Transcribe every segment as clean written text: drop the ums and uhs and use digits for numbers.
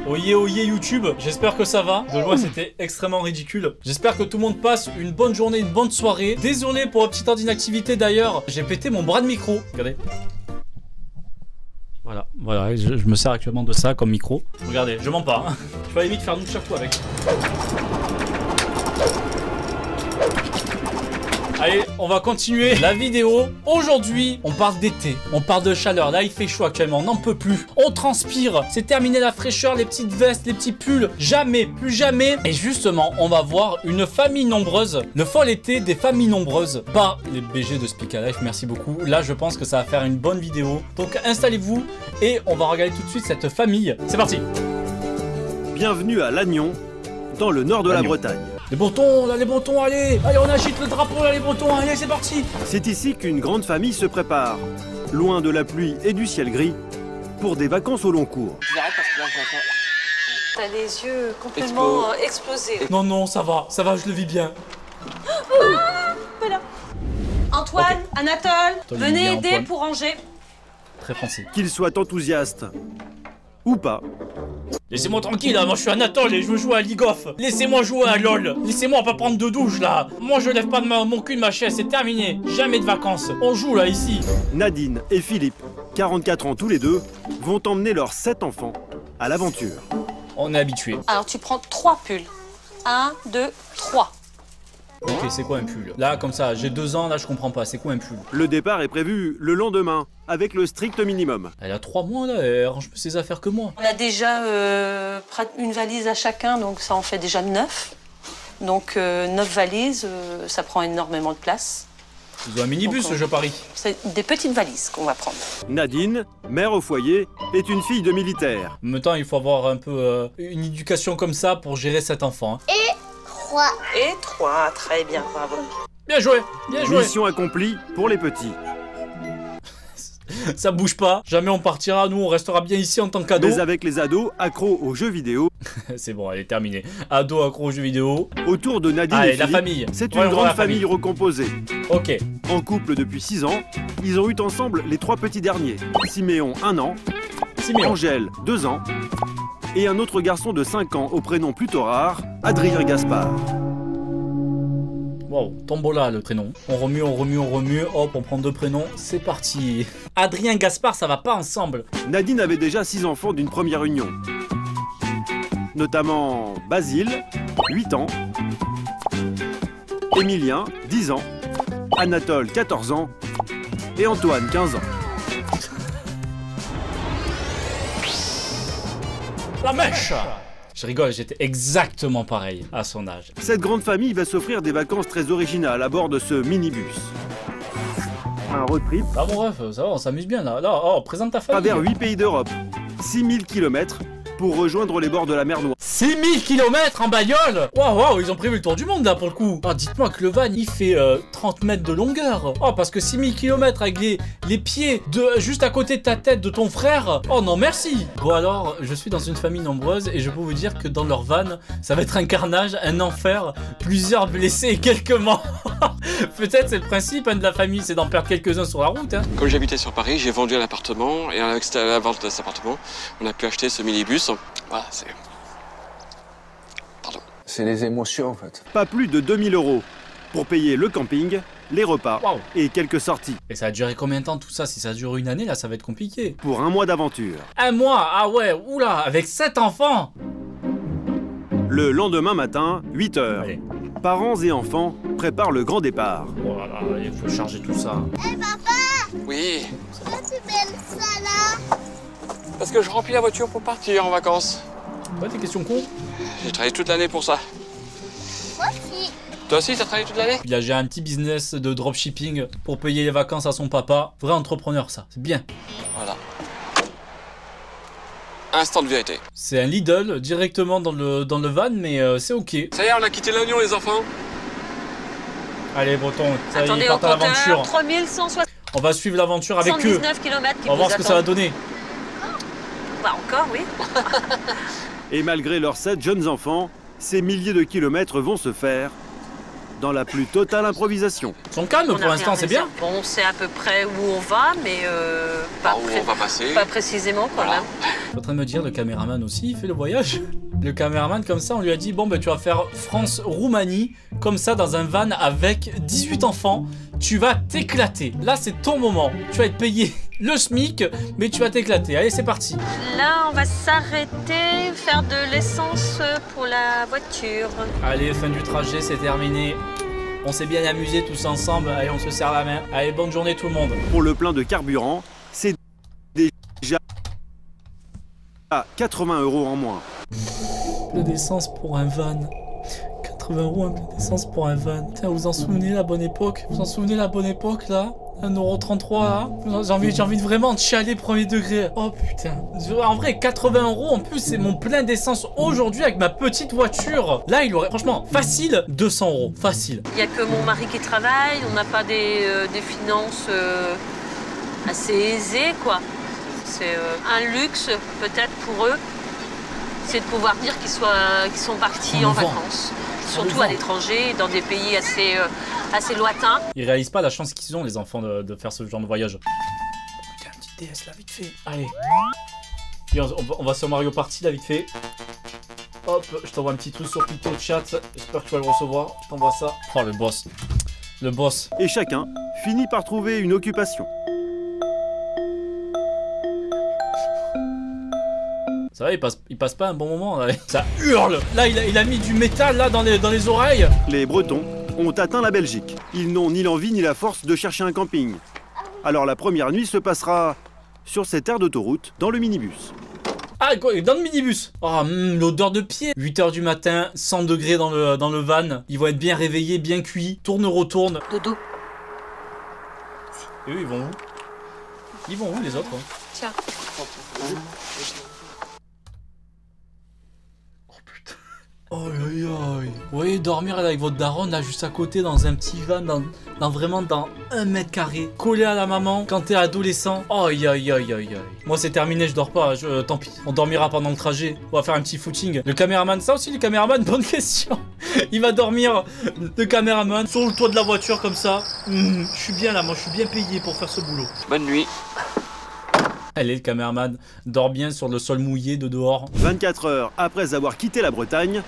Oyez YouTube, j'espère que ça va. De loin c'était extrêmement ridicule. J'espère que tout le monde passe une bonne journée, une bonne soirée. Désolé pour la petite heure d'inactivité d'ailleurs. J'ai pété mon bras de micro. Regardez. Voilà, je me sers actuellement de ça comme micro. Regardez, je mens pas. Hein. Je peux à la limite faire nous surtout avec. Allez, on va continuer la vidéo. Aujourd'hui, on parle d'été, on parle de chaleur. Là, il fait chaud actuellement, on n'en peut plus. On transpire, c'est terminé la fraîcheur, les petites vestes, les petits pulls. Jamais, plus jamais. Et justement, on va voir une famille nombreuse. Le fall été des familles nombreuses. Pas les BG de Speak Life, merci beaucoup. Là, je pense que ça va faire une bonne vidéo. Donc, installez-vous et on va regarder tout de suite cette famille. C'est parti. Bienvenue à Lannion, dans le nord de la Bretagne. Les Bretons, là les Bretons, allez, on agite le drapeau là les Bretons, allez c'est parti. C'est ici qu'une grande famille se prépare, loin de la pluie et du ciel gris, pour des vacances au long cours. T'as les yeux complètement explosés. Non, ça va, je le vis bien. Voilà. Antoine, okay. Anatole, venez aider Antoine. pour ranger. Très français. Qu'ils soient enthousiastes ou pas. Laissez-moi tranquille, hein. Moi je suis Anatole et je veux jouer à League of. Laissez-moi jouer à LOL. Laissez-moi pas prendre de douche là. Moi je lève pas de mon cul de ma chaise, c'est terminé. Jamais de vacances. On joue là ici. Nadine et Philippe, 44 ans tous les deux, vont emmener leurs 7 enfants à l'aventure. On est habitué. Alors tu prends 3 pulls. 1, 2, 3. Ok, c'est quoi un pull? Là, comme ça, j'ai 2 ans, là je comprends pas. C'est quoi un pull? Le départ est prévu le lendemain, avec le strict minimum. Elle a 3 mois là, elle range plus ses affaires que moi. On a déjà une valise à chacun, donc ça en fait déjà 9. Donc 9 valises, ça prend énormément de place. Ils ont un minibus, je parie. C'est des petites valises qu'on va prendre. Nadine, mère au foyer, est une fille de militaire. En même temps, il faut avoir un peu une éducation comme ça pour gérer cet enfant. Hein. Et 3, très bien, bravo. Bien joué, bien joué. Mission accomplie pour les petits. Ça bouge pas, jamais on partira, nous on restera bien ici en tant qu'ados. Mais avec les ados accros aux jeux vidéo. C'est bon, elle est terminée. Ados accros aux jeux vidéo. Autour de Nadine et Philippe, la famille. C'est une grande famille recomposée. Ok. En couple depuis 6 ans, ils ont eu ensemble les 3 petits derniers. Siméon, 1 an. Angèle, 2 ans. Et un autre garçon de 5 ans au prénom plutôt rare, Adrien Gaspard. Wow, tombola le prénom. On remue, hop, on prend 2 prénoms, c'est parti. Adrien Gaspard, ça va pas ensemble. Nadine avait déjà 6 enfants d'une première union. Notamment Basile, 8 ans. Émilien, 10 ans. Anatole, 14 ans. Et Antoine, 15 ans. La mèche! Je rigole, j'étais exactement pareil à son âge. Cette grande famille va s'offrir des vacances très originales à bord de ce minibus. Un road trip. Ah bon bref, ça va, on s'amuse bien là. Là, oh, présente ta famille. Travers 8 pays d'Europe. 6000 km pour rejoindre les bords de la mer Noire. 6000 km en bagnole. Waouh, ils ont prévu le tour du monde là pour le coup. Ah, dites-moi que le van il fait 30 mètres de longueur. Oh, parce que 6000 km avec les pieds juste à côté de ta tête de ton frère. Oh non, merci. Bon alors, je suis dans une famille nombreuse et je peux vous dire que dans leur van, ça va être un carnage, un enfer, plusieurs blessés et quelques morts. Peut-être c'est le principe de la famille, c'est d'en perdre quelques-uns sur la route. Hein. Comme j'habitais sur Paris, j'ai vendu un appartement et avec la vente de cet appartement, on a pu acheter ce minibus. Voilà, c'est... Pardon. C'est les émotions en fait. Pas plus de 2000 € pour payer le camping, les repas et quelques sorties. Et ça a duré combien de temps tout ça? Si ça dure une année là, ça va être compliqué. Pour un mois d'aventure. Un mois? Ah ouais, oula, avec 7 enfants. Le lendemain matin, 8 h. Allez. Parents et enfants préparent le grand départ. Oh là là, il faut charger tout ça. Hé papa! Oui. Pourquoi tu mets ça là? Parce que je remplis la voiture pour partir en vacances. Ouais, des questions cons. J'ai travaillé toute l'année pour ça. Moi aussi. Toi aussi, t'as travaillé toute l'année? Il a géré un petit business de dropshipping pour payer les vacances à son papa. Vrai entrepreneur ça, c'est bien. Voilà. Instant de vérité. C'est un Lidl directement dans le van, mais c'est ok. Ça y est, on a quitté l'oignon les enfants. Allez Breton, ça y est, Attendez, ils partent à l'aventure. 3160. On va suivre l'aventure avec eux. 119 km qui On va voir ce que ça va donner. Bah encore, oui. Et malgré leurs 7 jeunes enfants, ces milliers de kilomètres vont se faire dans la plus totale improvisation. Ils sont calmes pour l'instant, c'est bien. Bon, on sait à peu près où on va, mais pas, où on va passer. Pas précisément quand même. Je suis en train de me dire, le caméraman aussi, il fait le voyage. Le caméraman, comme ça, on lui a dit, bon, ben, tu vas faire France-Roumanie, comme ça, dans un van avec 18 enfants. Tu vas t'éclater. Là, c'est ton moment. Tu vas être payé le SMIC, mais tu vas t'éclater. Allez, c'est parti. Là, on va s'arrêter, faire de l'essence pour la voiture. Allez, fin du trajet, c'est terminé. On s'est bien amusé tous ensemble. Allez, on se serre la main. Allez, bonne journée tout le monde. Pour le plein de carburant, c'est déjà à 80 € en moins. Plein d'essence pour un van. 80 € un plein d'essence pour un van. Tiens, vous en souvenez la bonne époque? Vous en souvenez la bonne époque là? 1,33 € là. J'ai envie de vraiment de chialer premier degré. Oh putain. En vrai, 80 € en plus, c'est mon plein d'essence aujourd'hui avec ma petite voiture. Là, il aurait, franchement, facile, 200 €. Facile. Il n'y a que mon mari qui travaille. On n'a pas des finances assez aisées, quoi. C'est un luxe, peut-être pour eux. C'est de pouvoir dire qu'ils sont partis en vacances. Surtout à l'étranger, dans des pays assez lointains. Ils réalisent pas la chance qu'ils ont, les enfants, de faire ce genre de voyage. Tiens, un petit DS là, vite fait. Allez. Et on va sur Mario Party là, vite fait. Hop, je t'envoie un petit truc sur Pito Chat. J'espère que tu vas le recevoir. Je t'envoie ça. Oh, le boss. Le boss. Et chacun finit par trouver une occupation. Ça va, il passe pas un bon moment là. Ça hurle. Là, il a mis du métal là dans les oreilles. Les Bretons ont atteint la Belgique. Ils n'ont ni l'envie ni la force de chercher un camping. Alors la première nuit se passera sur cette aire d'autoroute, dans le minibus. Ah, quoi, dans le minibus. Oh, l'odeur de pied. 8 h du matin, 100 degrés dans le van. Ils vont être bien réveillés, bien cuits. Tourne, retourne. Dodo. Et eux, ils vont où? Ils vont où les autres? Tiens. Oh aïe aïe. Vous voyez dormir avec votre daronne là juste à côté dans un petit van vraiment dans 1 mètre carré, collé à la maman quand t'es adolescent. Aïe aïe aïe aïe aïe. Moi c'est terminé, je dors pas, tant pis. On dormira pendant le trajet. On va faire un petit footing. Le caméraman, ça aussi le caméraman, bonne question. Il va dormir, le caméraman, sur le toit de la voiture comme ça. Je suis bien là, moi je suis bien payé pour faire ce boulot. Bonne nuit. Allez, le caméraman dort bien sur le sol mouillé de dehors. 24 heures après avoir quitté la Bretagne,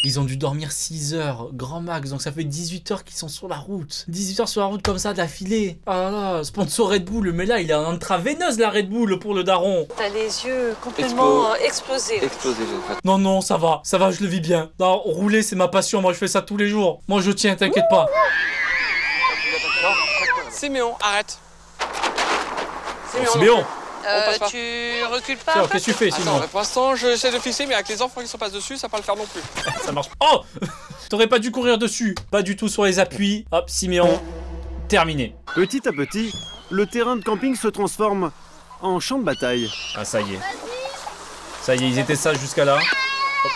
ils ont dû dormir 6 heures, grand max, donc ça fait 18 heures qu'ils sont sur la route. 18 heures sur la route comme ça d'affilée. Ah là, sponsor Red Bull, mais là il est en intraveineuse la Red Bull pour le daron. T'as les yeux complètement explosés. Explosé, j'ai fait. Non, ça va, je le vis bien. Non, rouler c'est ma passion, moi je fais ça tous les jours. Moi je tiens, t'inquiète pas. Siméon, arrête. Siméon. Tu recules pas. Qu'est-ce que tu fais sinon? Pour l'instant, j'essaie de fixer, mais avec les enfants qui sont passés dessus, ça va pas le faire non plus. Ça marche. Oh, t'aurais pas dû courir dessus. Pas du tout sur les appuis. Hop, Siméon. Terminé. petit à petit, le terrain de camping se transforme en champ de bataille. Ah, ça y est. Ça y est, ils étaient sages jusqu'à là. Hop.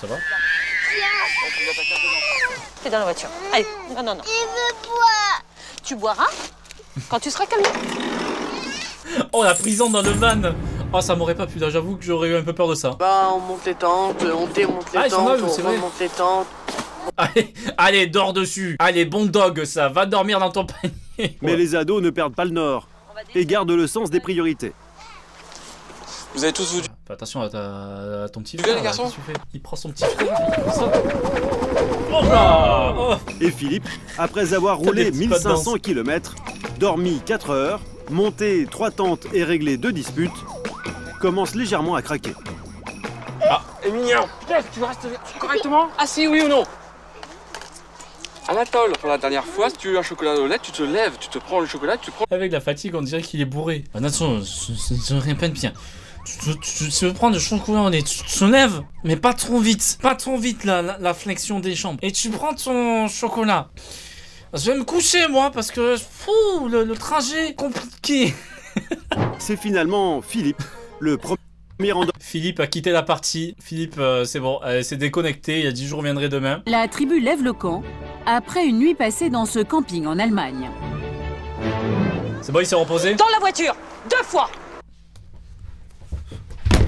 Ça va? T'es dans la voiture. Allez, non. Il veut boire. Tu boiras quand tu seras camion. Oh, la prison dans le van. Oh, ça m'aurait pas plu là, j'avoue que j'aurais eu un peu peur de ça. Bah, on monte les tentes, on démonte les tentes, on remonte les tentes. Allez, dors dessus. Allez, bon dog, ça. Va dormir dans ton panier. Mais les ados ne perdent pas le nord et gardent le sens des priorités. Vous avez tous voulu. Fais attention à ton petit Tu frère. veux, les garçons Qu'est-ce que tu fais? Il prend son petit frère, comme ça. Oh là. Oh. Et Philippe, après avoir roulé 1500 km, dormi 4 heures, monté 3 tentes et réglé 2 disputes, commence légèrement à craquer. Ah, Emilien, putain, tu restes correctement assis, oui ou non? Anatole, pour la dernière fois, si tu veux un chocolat au lait, tu te lèves, tu te prends le chocolat, tu prends... Avec la fatigue, on dirait qu'il est bourré. Attention, je rien pas de bien. Tu veux prendre le chocolat au lait, tu te lèves, mais pas trop vite. Pas trop vite, la flexion des jambes. Et tu prends ton chocolat. Je vais me coucher, moi, parce que... Fou, le trajet compliqué. C'est finalement Philippe, le premier endormi. Philippe a quitté la partie. Philippe, c'est bon, s'est déconnecté. Il a dit je reviendrai demain. La tribu lève le camp après une nuit passée dans ce camping en Allemagne. C'est bon, il s'est reposé? Dans la voiture, 2 fois.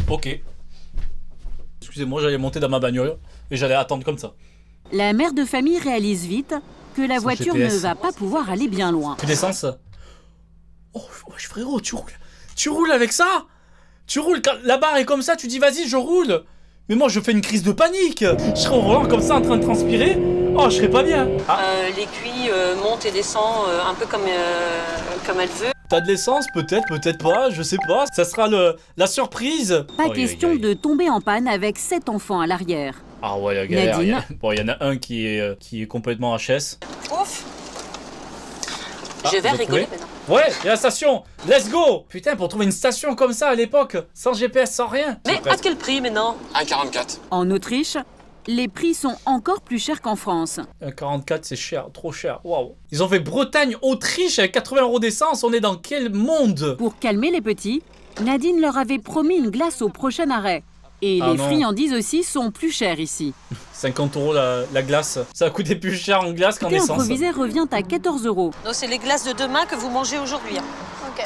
Ok. Excusez-moi, j'allais monter dans ma bagnole et j'allais attendre comme ça. La mère de famille réalise vite que la voiture ne va pas pouvoir aller bien loin. Plus d'essence. Oh, frérot, tu roules. Tu roules avec ça? Tu roules, quand la barre est comme ça, tu dis vas-y, je roule. Mais moi, je fais une crise de panique. Je serais au volant comme ça, en train de transpirer. Oh, je serais pas bien. L'aiguille monte et descend un peu comme elle veut. T'as de l'essence? Peut-être, peut-être pas, je sais pas. Ça sera la surprise. Pas question de tomber en panne avec 7 enfants à l'arrière. Ah ouais, la galère. Nadine. Bon, il y en a un qui est complètement HS. Ouf. Ah, je vais rigoler maintenant. Ouais, il y a la station. Let's go. Putain, pour trouver une station comme ça à l'époque, sans GPS, sans rien. Mais à quel prix maintenant? 1,44. En Autriche, les prix sont encore plus chers qu'en France. 1,44, c'est cher, trop cher. Waouh. Ils ont fait Bretagne-Autriche avec 80 € d'essence. On est dans quel monde? Pour calmer les petits, Nadine leur avait promis une glace au prochain arrêt. Et les friandises aussi sont plus chères ici. 50 € la glace. Ça a coûté plus cher en glace qu'en essence. Improvisé revient à 14 €. Donc c'est les glaces de demain que vous mangez aujourd'hui. Ok.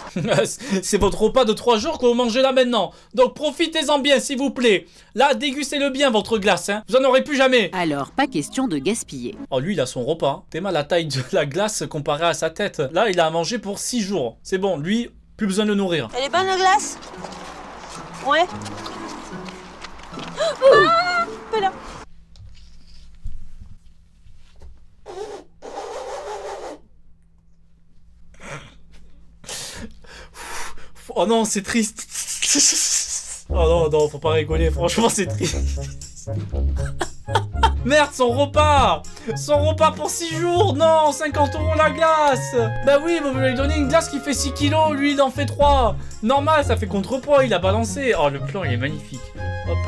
C'est votre repas de 3 jours que vous mangez là maintenant. Donc profitez-en bien s'il vous plaît. Là, dégustez-le bien votre glace. Hein. Vous en aurez plus jamais. Alors, pas question de gaspiller. Oh, lui, il a son repas. T'es mal la taille de la glace comparée à sa tête. Là, il a à manger pour 6 jours. C'est bon, lui, plus besoin de le nourrir. Elle est bonne la glace? Ouais. Là. Oh non, c'est triste. Oh non, faut pas rigoler, franchement, c'est triste. Merde, son repas pour 6 jours. Non, 50 € la glace. Bah oui, vous lui donnez une glace qui fait 6 kilos, lui il en fait 3. Normal, ça fait contrepoids, il a balancé. Oh, le plan, il est magnifique. Hop.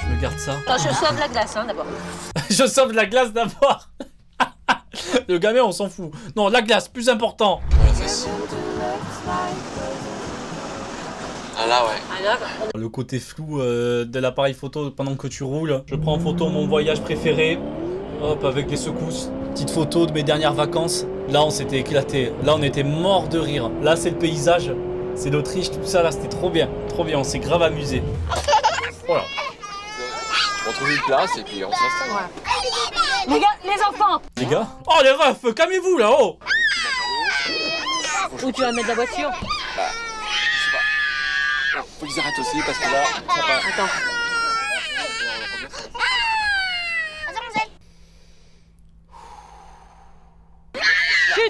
Je me garde ça. Attends, je sauve la glace, hein, d'abord. Je sauve la glace d'abord. Le gamin, on s'en fout. Non, la glace, plus important. Ah là, ouais. Alors, Le côté flou de l'appareil photo pendant que tu roules. Je prends en photo mon voyage préféré. Hop, avec les secousses. Petite photo de mes dernières vacances. Là, on s'était éclaté. Là, on était mort de rire. Là, c'est le paysage. C'est l'Autriche, tout ça. Là, c'était trop bien. Trop bien, on s'est grave amusé. Voilà. On trouve une place et puis on s'installe. ouais. Les gars, les enfants! Les gars. Oh, les refs, calmez-vous là-haut. Où tu vas mettre la voiture? Bah, je sais pas. Faut qu'ils arrêtent aussi parce que là, ça va. Attends.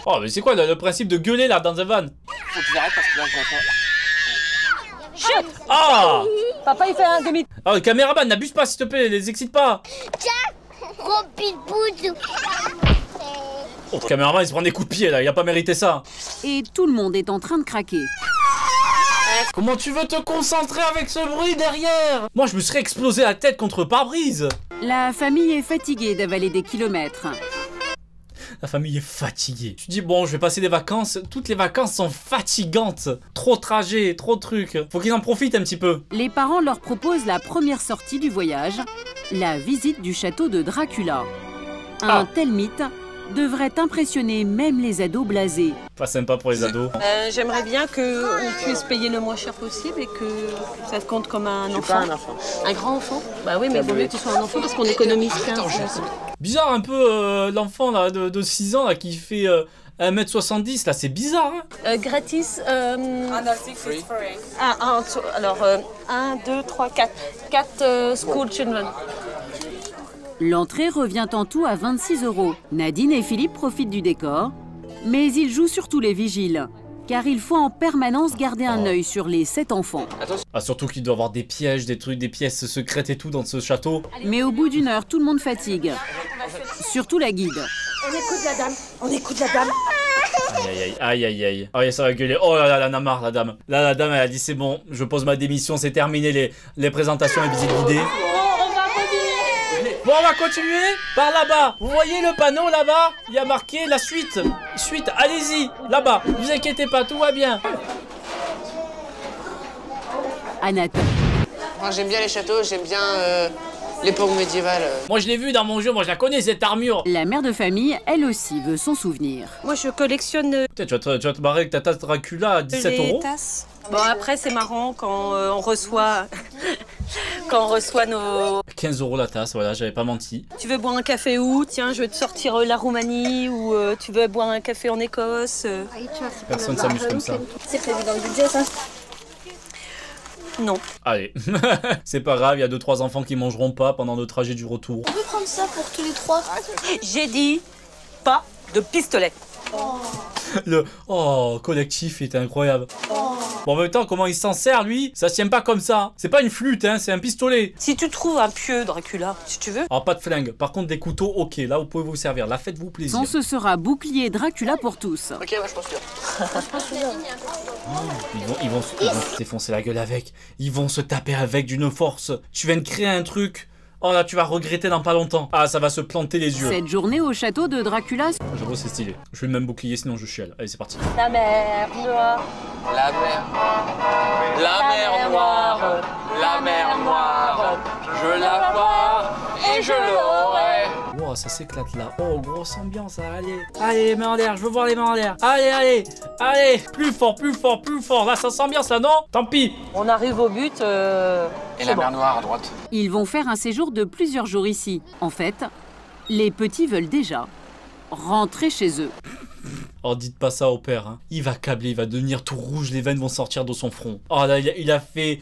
Oh, mais c'est quoi le principe de gueuler là dans un van? Faut qu'ils arrêtent parce que là, je vois Chut! Ah! Papa, il fait un demi. Oh, le caméraman, n'abuse pas s'il te plaît, les excite pas. Tiens, rempli de bousou. Oh, le caméraman, il se prend des coups de pied là, il a pas mérité ça. Et tout le monde est en train de craquer. Comment tu veux te concentrer avec ce bruit derrière? Moi, je me serais explosé la tête contre le pare-brise. La famille est fatiguée d'avaler des kilomètres. La famille est fatiguée. Tu dis, bon, je vais passer des vacances. Toutes les vacances sont fatigantes. Trop de trajets, trop de trucs. Faut qu'ils en profitent un petit peu. Les parents leur proposent la première sortie du voyage, la visite du château de Dracula. Un tel mythe devrait impressionner même les ados blasés. Pas sympa pour les ados. J'aimerais bien qu'on puisse payer le moins cher possible et que ça te compte comme un enfant. Pas un enfant. Un grand enfant? Bah oui, mais il vaut mieux que tu sois un enfant parce qu'on économise 15 euros. Bizarre un peu l'enfant là de 6 ans là qui fait 1m70 là, c'est bizarre hein. Gratis. Alors, 1, 2, 3, 4. 4 school children. L'entrée revient en tout à 26 €. Nadine et Philippe profitent du décor, mais ils jouent surtout les vigiles, car il faut en permanence garder un œil sur les 7 enfants. Ah, surtout qu'il doit y avoir des pièges, des trucs, des pièces secrètes et tout dans ce château. Mais au bout d'une heure, tout le monde fatigue. Surtout la guide. On écoute la dame. On écoute la dame. Aïe. Oh, ça va gueuler. Oh là là, elle en a marre, la dame. Là, la dame, elle a dit c'est bon, je pose ma démission, c'est terminé les présentations et visites guidées. Bon, on va continuer par là-bas. Vous voyez le panneau là-bas? Il y a marqué la suite. Suite, allez-y, là-bas. Ne vous inquiétez pas, tout va bien. Anatole. Moi, j'aime bien les châteaux, j'aime bien l'époque médiévale. Moi, je l'ai vu dans mon jeu, moi, je la connais, cette armure. La mère de famille, elle aussi, veut son souvenir. Moi, je collectionne Putain, tu vas te barrer avec ta tasse Dracula à 17 les €. tasses. Bon, après, c'est marrant quand on reçoit quand on reçoit nos... 15 € la tasse, voilà, j'avais pas menti. Tu veux boire un café où? Tiens, je vais te sortir la Roumanie, ou tu veux boire un café en Écosse. Personne s'amuse comme ça. C'est prévu dans le budget, ça? Non. Allez, c'est pas grave, il y a 2-3 enfants qui mangeront pas pendant le trajet du retour. On peut prendre ça pour tous les 3? J'ai dit pas de pistolet. Le collectif est incroyable. Bon, en même temps, comment il s'en sert, lui? Ça se tient pas comme ça. C'est pas une flûte, hein, c'est un pistolet. Si tu trouves un pieu, Dracula, si tu veux. Alors, pas de flingue. Par contre, des couteaux, ok. Là, vous pouvez vous servir. Là, faites-vous plaisir. Ce sera bouclier Dracula pour tous. Ok, ouais, je pense bien. Ils vont se défoncer la gueule avec. Ils vont se taper avec d'une force. Tu viens de créer un truc. Oh là, tu vas regretter dans pas longtemps. Ah, ça va se planter les yeux. Cette journée au château de Dracula... J'avoue, c'est stylé. Je vais le même bouclier, sinon je chiale. Allez, c'est parti. La mer noire. La mer. La mer noire. La mer noire. Je la vois et je l'aurai. Wow, ça s'éclate là. Oh, grosse ambiance, allez. Allez, les mains en l'air, je veux voir les mains en l'air. Allez, allez, allez. Plus fort, plus fort, plus fort. Là, ça s'ambiance là, non? Tant pis. On arrive au but. Et la mer noire à droite. Ils vont faire un séjour de plusieurs jours ici. En fait, les petits veulent déjà rentrer chez eux. Oh, dites pas ça au père, hein. Il va câbler, il va devenir tout rouge, les veines vont sortir de son front. Oh là, il a fait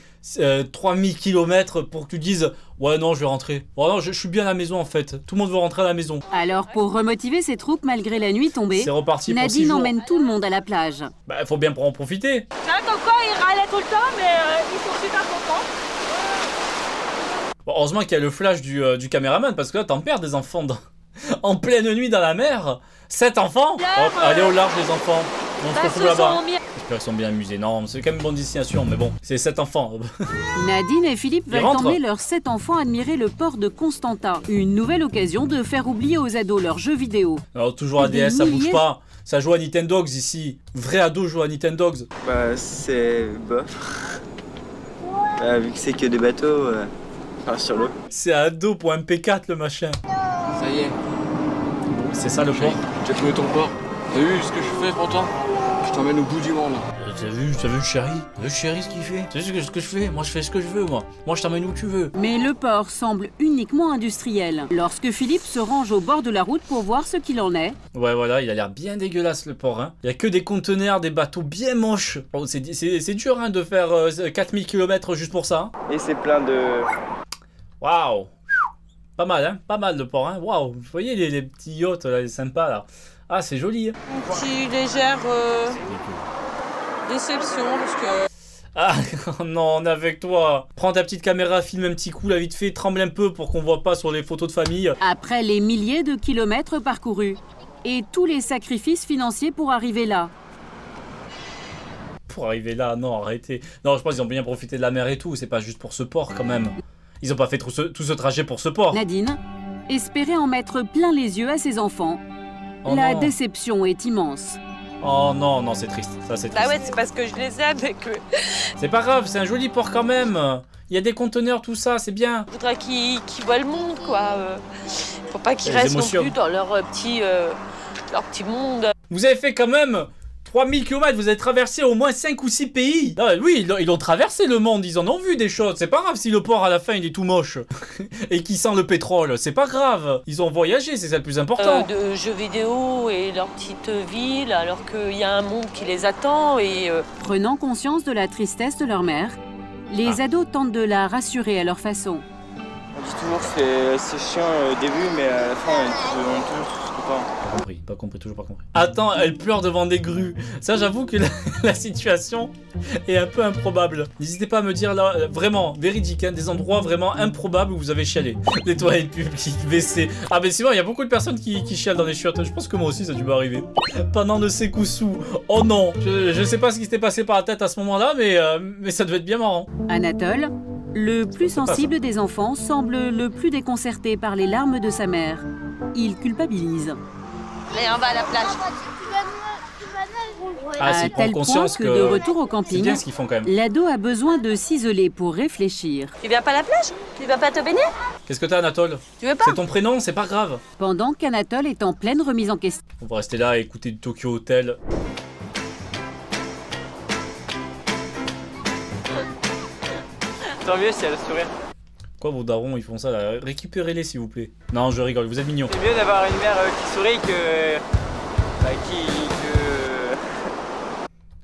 3000 km pour que tu dises « Ouais, non, je vais rentrer. Oh non, je suis bien à la maison, en fait. Tout le monde veut rentrer à la maison. » Alors, pour remotiver ses troupes malgré la nuit tombée, c'est reparti pour 6 Nadine jours. emmène tout le monde à la plage. Bah, faut bien en profiter. Là, comme quoi, ils râlaient tout le temps, mais ils sont super contents. Bon, heureusement qu'il y a le flash du caméraman, parce que là, t'en perds des enfants en pleine nuit dans la mer. 7 enfants. Hop, allez au large, les enfants. On se retrouve là-bas. J'espère qu'ils sont bien amusés. Non, c'est quand même une bonne destination, mais bon, c'est 7 enfants. Nadine et Philippe veulent emmener leurs 7 enfants admirer le port de Constanța. Une nouvelle occasion de faire oublier aux ados leurs jeux vidéo. Alors, toujours ADS, ça bouge pas. Ça joue à Nintendogs ici. Vrai ado joue à Nintendogs. Bah, c'est bof. Bah, vu que c'est que des bateaux sur l'eau. C'est ado pour MP4 le machin. Ça y est. C'est ça le port. J'ai trouvé ton port. T'as vu ce que je fais pour toi? Je t'emmène au bout du monde. T'as vu chéri? T'as vu chéri ce qu'il fait? T'as vu ce que je fais? Moi je fais ce que je veux, moi. Moi je t'emmène où tu veux. Mais le port semble uniquement industriel. Lorsque Philippe se range au bord de la route pour voir ce qu'il en est. Ouais, voilà, il a l'air bien dégueulasse le port, hein. Il y a que des conteneurs, des bateaux bien moches. Oh, c'est dur, hein, de faire 4000 km juste pour ça. Et c'est plein de... Waouh! Pas mal, hein? Pas mal le port, hein? Waouh! Vous voyez les petits yachts, là, les sympas, là. Ah, c'est joli, hein? Une petite légère déception, parce que... Ah, non, on est avec toi. Prends ta petite caméra, filme un petit coup, là, vite fait, tremble un peu pour qu'on voit pas sur les photos de famille. Après les milliers de kilomètres parcourus et tous les sacrifices financiers pour arriver là. Pour arriver là, non, arrêtez. Non, je pense qu'ils ont bien profité de la mer et tout, c'est pas juste pour ce port, quand même. Ils ont pas fait tout ce trajet pour ce port. Nadine espérait en mettre plein les yeux à ses enfants. Oh la non. déception est immense. Oh non, non, c'est triste. Ça, c'est triste. Bah ouais, c'est parce que je les aime et que... C'est pas grave, c'est un joli port quand même. Il y a des conteneurs, tout ça, c'est bien. Je voudrais qu'ils voient le monde, quoi. Faut pas qu'ils Les restent émotions. non plus dans leur petit monde. Vous avez fait quand même 3000 km, vous avez traversé au moins 5 ou 6 pays. Non, oui, ils ont traversé le monde, ils en ont vu des choses. C'est pas grave si le port à la fin il est tout moche et qu'il sent le pétrole. C'est pas grave. Ils ont voyagé, c'est ça le plus important. De jeux vidéo et leur petite ville, alors qu'il y a un monde qui les attend et... Prenant conscience de la tristesse de leur mère, les ados tentent de la rassurer à leur façon. On dit toujours que c'est chiant au début, mais à la fin, on est toujours content. Pas compris, toujours pas compris. Attends, elle pleure devant des grues. Ça, j'avoue que la situation est un peu improbable. N'hésitez pas à me dire là, vraiment, véridique, hein, des endroits vraiment improbables où vous avez chialé. Les toilettes publiques, WC. Ah, mais sinon, il y a beaucoup de personnes qui chialent dans les chiottes. Je pense que moi aussi, ça a dû m'arriver. Pendant le Sékoussou. Oh non, je sais pas ce qui s'était passé par la tête à ce moment-là, mais ça devait être bien marrant. Anatole, le plus sensible des enfants, semble le plus déconcerté par les larmes de sa mère. Il culpabilise. Allez, on va à la plage. Ah, à tel point que de retour au c'est camping, bien ce qu'ils font quand même. l'ado a besoin de s'isoler pour réfléchir. Tu viens pas à la plage? Tu viens pas te baigner? Qu'est-ce que t'as, Anatole? Tu veux pas? C'est ton prénom, c'est pas grave. Pendant qu'Anatole est en pleine remise en question. On va rester là et écouter du Tokyo Hotel. Tant mieux si elle a le sourire. Quoi, vos darons, ils font ça là? Récupérez-les, s'il vous plaît. Non, je rigole, vous êtes mignons. C'est mieux d'avoir une mère qui sourit que... Bah,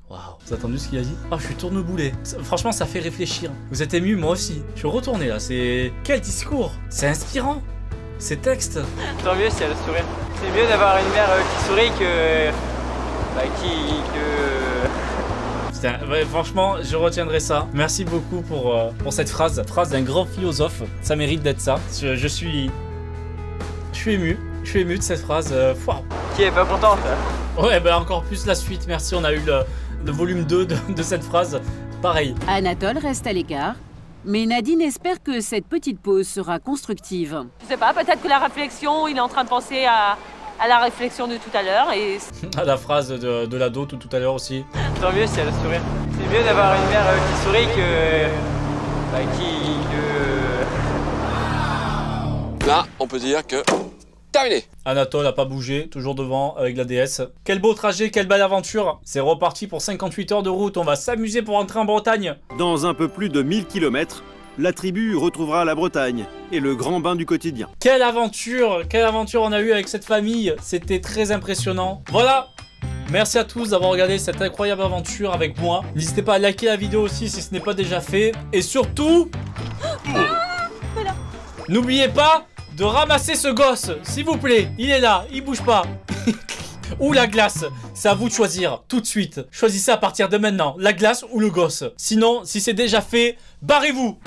Waouh, vous avez entendu ce qu'il a dit? Ah, je suis tourneboulet. Franchement, ça fait réfléchir. Vous êtes ému, moi aussi. Je suis retourné là, c'est... Quel discours! C'est inspirant! Ces textes! Tant mieux si elle a le sourire. C'est mieux d'avoir une mère qui sourit que... Bah, Putain, ouais, franchement, je retiendrai ça. Merci beaucoup pour cette phrase. Phrase d'un grand philosophe. Ça mérite d'être ça. Je suis ému. Je suis ému de cette phrase. Wow. Qui est pas contente? Ouais, bah encore plus la suite. Merci, on a eu le volume 2 de cette phrase. Pareil. Anatole reste à l'écart, mais Nadine espère que cette petite pause sera constructive. Je sais pas, peut-être que la réflexion, il est en train de penser à la réflexion de tout à l'heure et... À la phrase de l'ado tout à l'heure aussi. Tant mieux si elle a le sourire. C'est mieux d'avoir une mère qui sourit que... Bah, Là, on peut dire que... Terminé. Anatole a pas bougé, toujours devant avec la DS. Quel beau trajet, quelle belle aventure. C'est reparti pour 58 heures de route. On va s'amuser pour entrer en Bretagne. Dans un peu plus de 1000 km, la tribu retrouvera la Bretagne et le grand bain du quotidien. Quelle aventure on a eu avec cette famille. C'était très impressionnant. Voilà. Merci à tous d'avoir regardé cette incroyable aventure avec moi. N'hésitez pas à liker la vidéo aussi si ce n'est pas déjà fait. Et surtout, n'oubliez pas de ramasser ce gosse, s'il vous plaît. Il est là, il bouge pas. Ou la glace, c'est à vous de choisir tout de suite. Choisissez à partir de maintenant, la glace ou le gosse. Sinon, si c'est déjà fait, barrez-vous.